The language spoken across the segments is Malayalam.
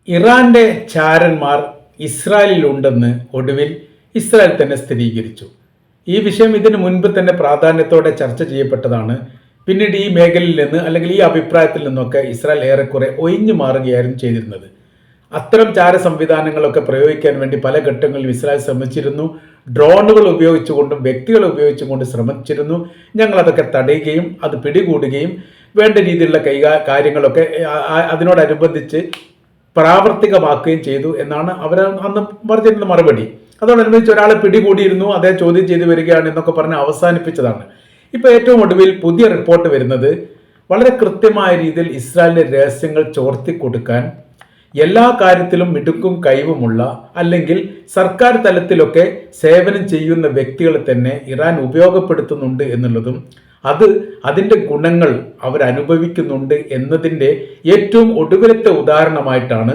ഇറാന്റെ ചാരന്മാർ ഇസ്രായേലിലുണ്ടെന്ന് ഒടുവിൽ ഇസ്രായേൽ തന്നെ സ്ഥിരീകരിച്ചു. ഈ വിഷയം ഇതിനു മുൻപ് തന്നെ പ്രാധാന്യത്തോടെ ചർച്ച ചെയ്യപ്പെട്ടതാണ്. പിന്നീട് ഈ മേഖലയിൽ നിന്ന് അല്ലെങ്കിൽ ഈ അഭിപ്രായത്തിൽ നിന്നൊക്കെ ഇസ്രായേൽ ഏറെക്കുറെ ഒഴിഞ്ഞു മാറുകയായിരുന്നു ചെയ്തിരുന്നത്. അത്തരം ചാര സംവിധാനങ്ങളൊക്കെ പ്രയോഗിക്കാൻ വേണ്ടി പല ഘട്ടങ്ങളിലും ഇസ്രായേൽ ശ്രമിച്ചിരുന്നു. ഡ്രോണുകൾ ഉപയോഗിച്ചുകൊണ്ടും വ്യക്തികളെ ഉപയോഗിച്ചുകൊണ്ടും ശ്രമിച്ചിരുന്നു. ഞങ്ങൾ അതൊക്കെ തടയുകയും അത് പിടികൂടുകയും വേണ്ട രീതിയിലുള്ള കാര്യങ്ങളൊക്കെ അതിനോടനുബന്ധിച്ച് പ്രാവർത്തികമാക്കുകയും ചെയ്തു എന്നാണ് അവർ അന്ന് പറഞ്ഞിരുന്ന മറുപടി. അതോടനുബന്ധിച്ച് ഒരാളെ പിടികൂടിയിരുന്നു, അദ്ദേഹം ചോദ്യം ചെയ്തു വരികയാണ് എന്നൊക്കെ പറഞ്ഞ് അവസാനിപ്പിച്ചതാണ്. ഇപ്പോൾ ഏറ്റവും ഒടുവിൽ പുതിയ റിപ്പോർട്ട് വരുന്നത് വളരെ കൃത്യമായ രീതിയിൽ ഇസ്രായേലിന്റെ രഹസ്യങ്ങൾ ചോർത്തി കൊടുക്കാൻ എല്ലാ കാര്യത്തിലും മിടുക്കും കഴിവുമുള്ള അല്ലെങ്കിൽ സർക്കാർ തലത്തിലൊക്കെ സേവനം ചെയ്യുന്ന വ്യക്തികളെ തന്നെ ഇറാൻ ഉപയോഗപ്പെടുത്തുന്നുണ്ട് എന്നുള്ളതും അതിൻ്റെ ഗുണങ്ങൾ അവരനുഭവിക്കുന്നുണ്ട് എന്നതിൻ്റെ ഏറ്റവും ഒടുവിലത്തെ ഉദാഹരണമായിട്ടാണ്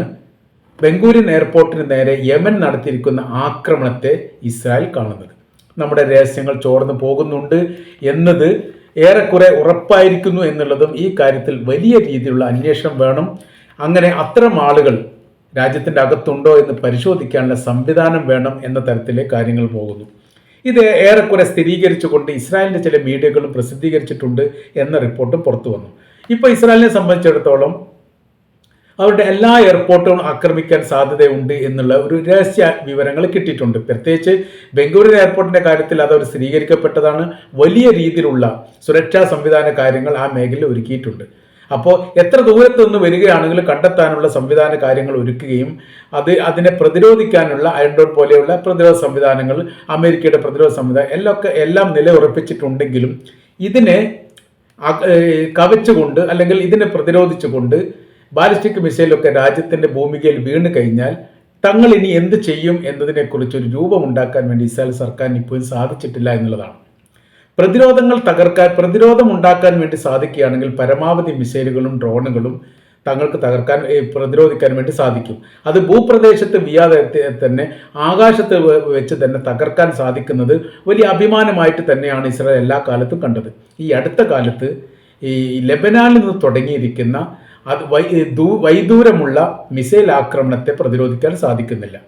ബെൻഗൂരിയൻ എയർപോർട്ടിന് നേരെ യമൻ നടത്തിയിരിക്കുന്ന ആക്രമണത്തെ ഇസ്രായേൽ കാണുന്നത്. നമ്മുടെ രഹസ്യങ്ങൾ ചോർന്നു പോകുന്നുണ്ട് എന്നത് ഏറെക്കുറെ ഉറപ്പായിരിക്കുന്നു എന്നുള്ളതും ഈ കാര്യത്തിൽ വലിയ രീതിയിലുള്ള അന്വേഷണം വേണം. അങ്ങനെ അത്തരം ആളുകൾ രാജ്യത്തിൻ്റെ അകത്തുണ്ടോ എന്ന് പരിശോധിക്കാനുള്ള സംവിധാനം വേണം എന്ന തരത്തിലെ കാര്യങ്ങൾ പോകുന്നു. ഇത് ഏറെക്കുറെ സ്ഥിരീകരിച്ചുകൊണ്ട് ഇസ്രായേലിൻ്റെ ചില മീഡിയകളും പ്രസിദ്ധീകരിച്ചിട്ടുണ്ട് എന്ന റിപ്പോർട്ടും പുറത്തു വന്നു. ഇപ്പോൾ ഇസ്രായേലിനെ സംബന്ധിച്ചിടത്തോളം അവരുടെ എല്ലാ എയർപോർട്ടുകളും ആക്രമിക്കാൻ സാധ്യതയുണ്ട് എന്നുള്ള ഒരു രഹസ്യ വിവരങ്ങൾ കിട്ടിയിട്ടുണ്ട്. പ്രത്യേകിച്ച് ബെംഗളൂരു എയർപോർട്ടിൻ്റെ കാര്യത്തിൽ അതവർ സ്ഥിരീകരിക്കപ്പെട്ടതാണ്. വലിയ രീതിയിലുള്ള സുരക്ഷാ സംവിധാന കാര്യങ്ങൾ ആ മേഖലയിൽ ഒരുക്കിയിട്ടുണ്ട്. അപ്പോൾ എത്ര ദൂരത്ത് നിന്ന് വരികയാണെങ്കിലും കണ്ടെത്താനുള്ള സംവിധാന കാര്യങ്ങൾ ഒരുക്കുകയും അതിനെ പ്രതിരോധിക്കാനുള്ള അയൺ ഡോം പോലെയുള്ള പ്രതിരോധ സംവിധാനങ്ങൾ, അമേരിക്കയുടെ പ്രതിരോധ സംവിധാനം എല്ലാം നിലയുറപ്പിച്ചിട്ടുണ്ടെങ്കിലും ഇതിനെ കവച്ചുകൊണ്ട് അല്ലെങ്കിൽ ഇതിനെ പ്രതിരോധിച്ചുകൊണ്ട് ബാലിസ്റ്റിക് മിസൈലൊക്കെ രാജ്യത്തിൻ്റെ ഭൂമികയിൽ വീണ് കഴിഞ്ഞാൽ തങ്ങൾ ഇനി എന്ത് ചെയ്യും എന്നതിനെക്കുറിച്ച് ഒരു രൂപമുണ്ടാക്കാൻ വേണ്ടി ഇസ്രായേൽ സർക്കാരിന് ഇപ്പോഴും സാധിച്ചിട്ടില്ല എന്നുള്ളതാണ്. പ്രതിരോധം ഉണ്ടാക്കാൻ വേണ്ടി സാധിക്കുകയാണെങ്കിൽ പരമാവധി മിസൈലുകളും ഡ്രോണുകളും തങ്ങൾക്ക് പ്രതിരോധിക്കാൻ വേണ്ടി സാധിക്കും. അത് ഭൂപ്രദേശത്ത് വീയാതെ തന്നെ ആകാശത്ത് വെച്ച് തന്നെ തകർക്കാൻ സാധിക്കുന്നത് വലിയ അഭിമാനമായിട്ട് തന്നെയാണ് ഇസ്രായേൽ എല്ലാ കാലത്തും കണ്ടത്. ഈ അടുത്ത കാലത്ത് ഈ ലെബനാനിൽ നിന്ന് തുടങ്ങിയിരിക്കുന്ന വൈദൂരമുള്ള മിസൈൽ ആക്രമണത്തെ പ്രതിരോധിക്കാൻ സാധിക്കുന്നില്ല.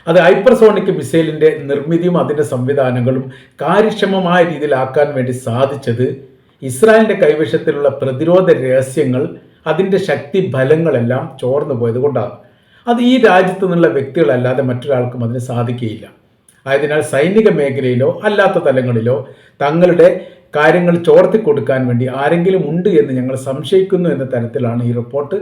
അത് ഹൈപ്പർസോണിക് മിസൈലിൻ്റെ നിർമ്മിതിയും അതിൻ്റെ സംവിധാനങ്ങളും കാര്യക്ഷമമായ രീതിയിലാക്കാൻ വേണ്ടി സാധിച്ചത് ഇസ്രായേലിൻ്റെ കൈവശത്തിലുള്ള പ്രതിരോധ രഹസ്യങ്ങൾ, അതിൻ്റെ ശക്തി ഫലങ്ങളെല്ലാം ചോർന്നു പോയത് കൊണ്ടാണ്. അത് ഈ രാജ്യത്തു നിന്നുള്ള വ്യക്തികളല്ലാതെ മറ്റൊരാൾക്കും അതിന് സാധിക്കുകയില്ല. ആയതിനാൽ സൈനിക മേഖലയിലോ അല്ലാത്ത തലങ്ങളിലോ തങ്ങളുടെ കാര്യങ്ങൾ ചോർത്തി കൊടുക്കാൻ വേണ്ടി ആരെങ്കിലും ഉണ്ട് എന്ന് ഞങ്ങൾ സംശയിക്കുന്നു എന്ന തരത്തിലാണ് ഈ റിപ്പോർട്ട്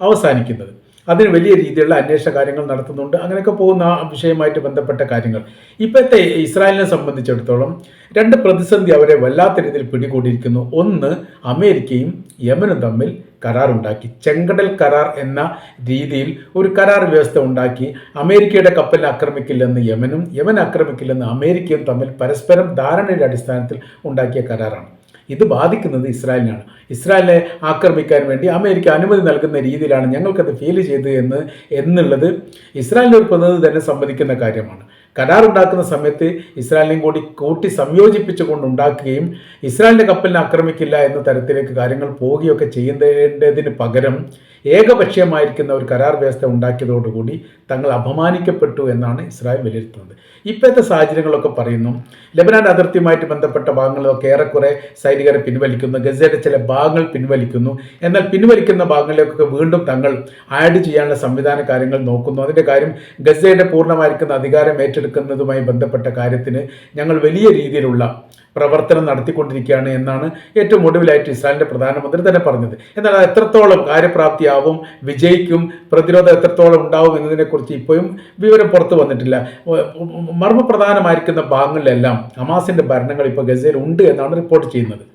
അവസാനിക്കുന്നത്. അതിന് വലിയ രീതിയിലുള്ള അന്വേഷണ കാര്യങ്ങൾ നടത്തുന്നുണ്ട്. അങ്ങനെയൊക്കെ പോകുന്ന ആ വിഷയമായിട്ട് ബന്ധപ്പെട്ട കാര്യങ്ങൾ. ഇപ്പോഴത്തെ ഇസ്രായേലിനെ സംബന്ധിച്ചിടത്തോളം രണ്ട് പ്രതിസന്ധി അവരെ വല്ലാത്ത രീതിയിൽ പിടികൂടിയിരിക്കുന്നു. ഒന്ന്, അമേരിക്കയും യമനും തമ്മിൽ കരാറുണ്ടാക്കി, ചെങ്കടൽ കരാർ എന്ന രീതിയിൽ ഒരു കരാർ വ്യവസ്ഥ ഉണ്ടാക്കി. അമേരിക്കയുടെ കപ്പലിനെ ആക്രമിക്കില്ലെന്ന് യമനും യമൻ ആക്രമിക്കില്ലെന്ന് അമേരിക്കയും തമ്മിൽ പരസ്പരം ധാരണയുടെ അടിസ്ഥാനത്തിൽ ഉണ്ടാക്കിയ കരാറാണ്. ഇത് ബാധിക്കുന്നത് ഇസ്രായേലിനാണ്. ഇസ്രായേലിനെ ആക്രമിക്കാൻ വേണ്ടി അമേരിക്ക അനുമതി നൽകുന്ന രീതിയിലാണ് ഞങ്ങൾക്കത് ഫീൽ ചെയ്തത് എന്നുള്ളത് ഇസ്രായേലിൻ്റെ ഒരു പ്രതിനിധി തന്നെ സമ്മതിക്കുന്ന കാര്യമാണ്. കരാറുണ്ടാക്കുന്ന സമയത്ത് ഇസ്രായേലിനെയും കൂടി കൂട്ടി സംയോജിപ്പിച്ചുകൊണ്ട് ഉണ്ടാക്കുകയും ഇസ്രായേലിൻ്റെ കപ്പലിനെ ആക്രമിക്കില്ല എന്ന തരത്തിലേക്ക് കാര്യങ്ങൾ പോവുകയൊക്കെ ചെയ്യേണ്ടതിന് പകരം ഏകപക്ഷീയമായിരിക്കുന്ന ഒരു കരാർ വ്യവസ്ഥ ഉണ്ടാക്കിയതോടുകൂടി തങ്ങൾ അപമാനിക്കപ്പെട്ടു എന്നാണ് ഇസ്രായേൽ വിലയിരുത്തുന്നത്. ഇപ്പോഴത്തെ സാഹചര്യങ്ങളൊക്കെ പറയുന്നു ലെബനാൻ അതിർത്തിയുമായിട്ട് ബന്ധപ്പെട്ട ഭാഗങ്ങളിലൊക്കെ ഏറെക്കുറെ സൈനികരെ പിൻവലിക്കുന്നു, ഗസയുടെ ചില ഭാഗങ്ങൾ പിൻവലിക്കുന്നു. എന്നാൽ പിൻവലിക്കുന്ന ഭാഗങ്ങളിലേക്കൊക്കെ വീണ്ടും തങ്ങൾ ആഡ് ചെയ്യാനുള്ള സംവിധാന കാര്യങ്ങൾ നോക്കുന്നു. അതിൻ്റെ കാര്യം ഗസയുടെ പൂർണ്ണമായിരിക്കുന്ന അധികാരം ഏറ്റെടുക്കുന്നതുമായി ബന്ധപ്പെട്ട കാര്യത്തിന് ഞങ്ങൾ വലിയ രീതിയിലുള്ള പ്രവർത്തനം നടത്തിക്കൊണ്ടിരിക്കുകയാണ് എന്നാണ് ഏറ്റവും ഒടുവിലായിട്ട് ഇസ്രായേലിൻ്റെ പ്രധാനമന്ത്രി തന്നെ പറഞ്ഞത്. എന്നാൽ അത് എത്രത്തോളം കാര്യപ്രാപ്തിയാവും, വിജയിക്കും, പ്രതിരോധം എത്രത്തോളം ഉണ്ടാവും എന്നതിനെക്കുറിച്ച് ഇപ്പോഴും വിവരം പുറത്തു വന്നിട്ടില്ല. മർമ്മപ്രധാനമായിരിക്കുന്ന ഭാഗങ്ങളിലെല്ലാം ഹമാസിൻ്റെ ഭരണങ്ങൾ ഇപ്പോൾ ഗസയിൽ ഉണ്ട് എന്നാണ് റിപ്പോർട്ട് ചെയ്യുന്നത്.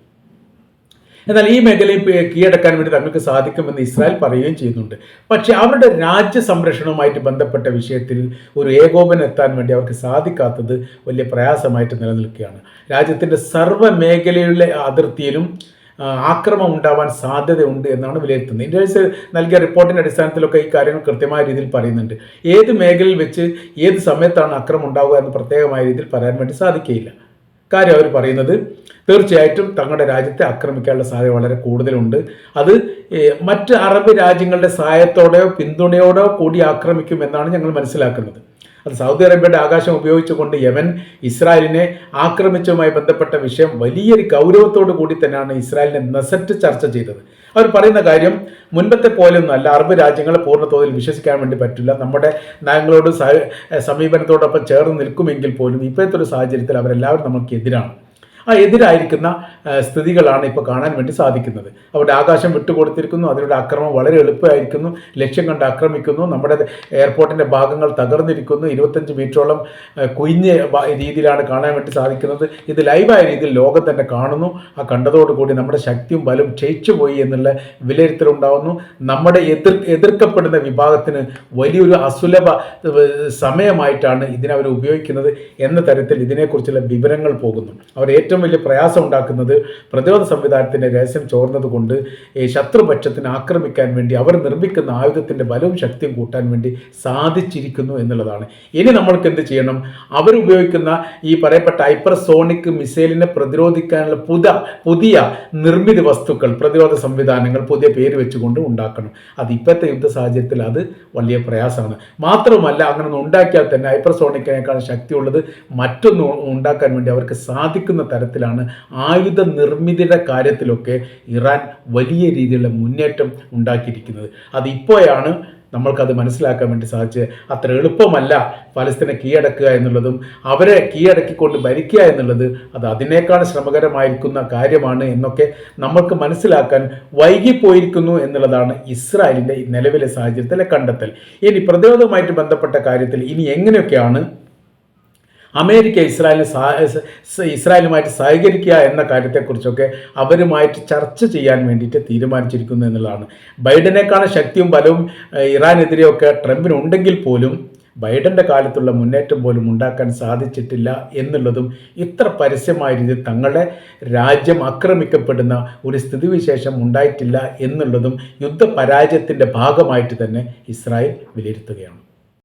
എന്നാൽ ഈ മേഖലയിൽ കീഴടക്കാൻ വേണ്ടി തങ്ങൾക്ക് സാധിക്കുമെന്ന് ഇസ്രായേൽ പറയുകയും ചെയ്യുന്നുണ്ട്. പക്ഷേ അവരുടെ രാജ്യ സംരക്ഷണവുമായിട്ട് ബന്ധപ്പെട്ട വിഷയത്തിൽ ഒരു ഏകോപനം എത്താൻ വേണ്ടി അവർക്ക് സാധിക്കാത്തത് വലിയ പ്രയാസമായിട്ട് നിലനിൽക്കുകയാണ്. രാജ്യത്തിൻ്റെ സർവ്വ മേഖലയിലെ അതിർത്തിയിലും ആക്രമണം ഉണ്ടാവാൻ സാധ്യതയുണ്ട് എന്നാണ് വിലയിരുത്തുന്നത്. ഇന്റലിജൻസ് നൽകിയ റിപ്പോർട്ടിൻ്റെ അടിസ്ഥാനത്തിലൊക്കെ ഈ കാര്യങ്ങൾ കൃത്യമായ രീതിയിൽ പറയുന്നുണ്ട്. ഏത് മേഖലയിൽ വെച്ച് ഏത് സമയത്താണ് ആക്രമണം ഉണ്ടാവുക എന്ന് പ്രത്യേകമായ രീതിയിൽ പറയാൻ വേണ്ടി സാധിക്കുകയില്ല. കാര്യം അവർ പറയുന്നത് തീർച്ചയായിട്ടും തങ്ങളുടെ രാജ്യത്തെ ആക്രമിക്കാനുള്ള സാധ്യത വളരെ കൂടുതലുണ്ട്. അത് മറ്റ് അറബ് രാജ്യങ്ങളുടെ സഹായത്തോടെയോ പിന്തുണയോടോ കൂടി ആക്രമിക്കുമെന്നാണ് ഞങ്ങൾ മനസ്സിലാക്കുന്നത്. അത് സൗദി അറേബ്യയുടെ ആകാശം ഉപയോഗിച്ചുകൊണ്ട് യമൻ ഇസ്രായേലിനെ ആക്രമിച്ചതുമായി ബന്ധപ്പെട്ട വിഷയം വലിയൊരു ഗൗരവത്തോടു കൂടി തന്നെയാണ് ഇസ്രായേലിനെ നെസറ്റ് ചർച്ച ചെയ്തത്. അവർ പറയുന്ന കാര്യം മുൻപത്തെ പോലെയൊന്നുമല്ല, അറബ് രാജ്യങ്ങളെ പൂർണ്ണതോതിൽ വിശ്വസിക്കാൻ വേണ്ടി പറ്റില്ല, നമ്മുടെ നയങ്ങളോട് സമീപനത്തോടൊപ്പം ചേർന്ന് നിൽക്കുമെങ്കിൽ പോലും ഇപ്പോഴത്തെ ഒരു സാഹചര്യത്തിൽ അവരെല്ലാവരും നമുക്ക് എതിരാണ്. ആ എതിരായിരിക്കുന്ന സ്ഥിതികളാണ് ഇപ്പോൾ കാണാൻ വേണ്ടി സാധിക്കുന്നത്. അവരുടെ ആകാശം വിട്ടുകൊടുത്തിരിക്കുന്നു, അതിലൂടെ ആക്രമണം വളരെ എളുപ്പമായിരിക്കുന്നു, ലക്ഷ്യം കണ്ട് ആക്രമിക്കുന്നു, നമ്മുടെ എയർപോർട്ടിൻ്റെ ഭാഗങ്ങൾ തകർന്നിരിക്കുന്നു, 25 മീറ്ററോളം കുഞ്ഞ രീതിയിലാണ് കാണാൻ വേണ്ടി സാധിക്കുന്നത്. ഇത് ലൈവായ രീതിയിൽ ലോകം തന്നെ കാണുന്നു. ആ കണ്ടതോടുകൂടി നമ്മുടെ ശക്തിയും ബലവും ക്ഷയിച്ചുപോയി എന്നുള്ള വിലയിരുത്തലുണ്ടാവുന്നു. നമ്മുടെ എതിർക്കപ്പെടുന്ന വിഭാഗത്തിന് വലിയൊരു അസുലഭ സമയമായിട്ടാണ് ഇതിനവർ ഉപയോഗിക്കുന്നത് എന്ന തരത്തിൽ ഇതിനെക്കുറിച്ചുള്ള വിവരങ്ങൾ പോകുന്നു. അവർ ഏറ്റവും വലിയ പ്രയാസം ഉണ്ടാക്കുന്നത് പ്രതിരോധ സംവിധാനത്തിൻ്റെ രഹസ്യം ചോർന്നതുകൊണ്ട് ശത്രുപക്ഷത്തിന് ആക്രമിക്കാൻ വേണ്ടി അവർ നിർമ്മിക്കുന്ന ആയുധത്തിൻ്റെ ബലവും ശക്തിയും കൂട്ടാൻ വേണ്ടി സാധിച്ചിരിക്കുന്നു എന്നുള്ളതാണ്. ഇനി നമ്മൾക്ക് എന്ത് ചെയ്യണം? അവരുപയോഗിക്കുന്ന ഈ പറയപ്പെട്ട ഹൈപ്പർസോണിക് മിസൈലിനെ പ്രതിരോധിക്കാനുള്ള പുതിയ നിർമ്മിത വസ്തുക്കൾ, പ്രതിരോധ സംവിധാനങ്ങൾ പുതിയ പേര് വെച്ചുകൊണ്ട് ഉണ്ടാക്കണം. അത് ഇപ്പോഴത്തെ യുദ്ധ സാഹചര്യത്തിൽ അത് വലിയ പ്രയാസമാണ്. മാത്രമല്ല, അങ്ങനെ ഉണ്ടാക്കിയാൽ തന്നെ ഹൈപ്പർസോണിക്കിനേക്കാൾ ശക്തിയുള്ളത് മറ്റൊന്ന് ഉണ്ടാക്കാൻ വേണ്ടി അവർക്ക് സാധിക്കുന്ന തരത്തിലാണ് ആയുധ നിർമ്മിതിയുടെ കാര്യത്തിലൊക്കെ ഇറാൻ വലിയ രീതിയിലുള്ള മുന്നേറ്റം ഉണ്ടാക്കിയിരിക്കുന്നത്. അത് ഇപ്പോഴാണ് നമ്മൾക്കത് മനസ്സിലാക്കാൻ വേണ്ടി സാധിച്ചത്. അത്ര എളുപ്പമല്ല ഫലസ്തീനെ കീഴടക്കുക എന്നുള്ളതും അവരെ കീഴടക്കിക്കൊണ്ട് ഭരിക്കുക എന്നുള്ളത്. അത് അതിനേക്കാൾ ശ്രമകരമായിരിക്കുന്ന കാര്യമാണ് എന്നൊക്കെ നമ്മൾക്ക് മനസ്സിലാക്കാൻ വൈകിപ്പോയിരിക്കുന്നു എന്നുള്ളതാണ് ഇസ്രായേലിൻ്റെ നിലവിലെ സാഹചര്യത്തിലെ കണ്ടെത്തൽ. ഇനി പ്രതിരോധവുമായിട്ട് ബന്ധപ്പെട്ട കാര്യത്തിൽ ഇനി എങ്ങനെയൊക്കെയാണ് അമേരിക്ക ഇസ്രായേലുമായിട്ട് സഹകരിക്കുക എന്ന കാര്യത്തെക്കുറിച്ചൊക്കെ അവരുമായിട്ട് ചർച്ച ചെയ്യാൻ വേണ്ടിയിട്ട് തീരുമാനിച്ചിരിക്കുന്നു എന്നുള്ളതാണ്. ബൈഡനേക്കാൾ ശക്തിയും ബലവും ഇറാനെതിരെയൊക്കെ ട്രംപിനുണ്ടെങ്കിൽ പോലും ബൈഡൻ്റെ കാലത്തുള്ള മുന്നേറ്റം പോലും ഉണ്ടാക്കാൻ സാധിച്ചിട്ടില്ല എന്നുള്ളതും, ഇത്ര പരസ്യമായ രീതിയിൽ തങ്ങളുടെ രാജ്യം ആക്രമിക്കപ്പെടുന്ന ഒരു സ്ഥിതിവിശേഷം ഉണ്ടായിട്ടില്ല എന്നുള്ളതും യുദ്ധപരാജയത്തിൻ്റെ ഭാഗമായിട്ട് തന്നെ ഇസ്രായേൽ വിലയിരുത്തുകയാണ്.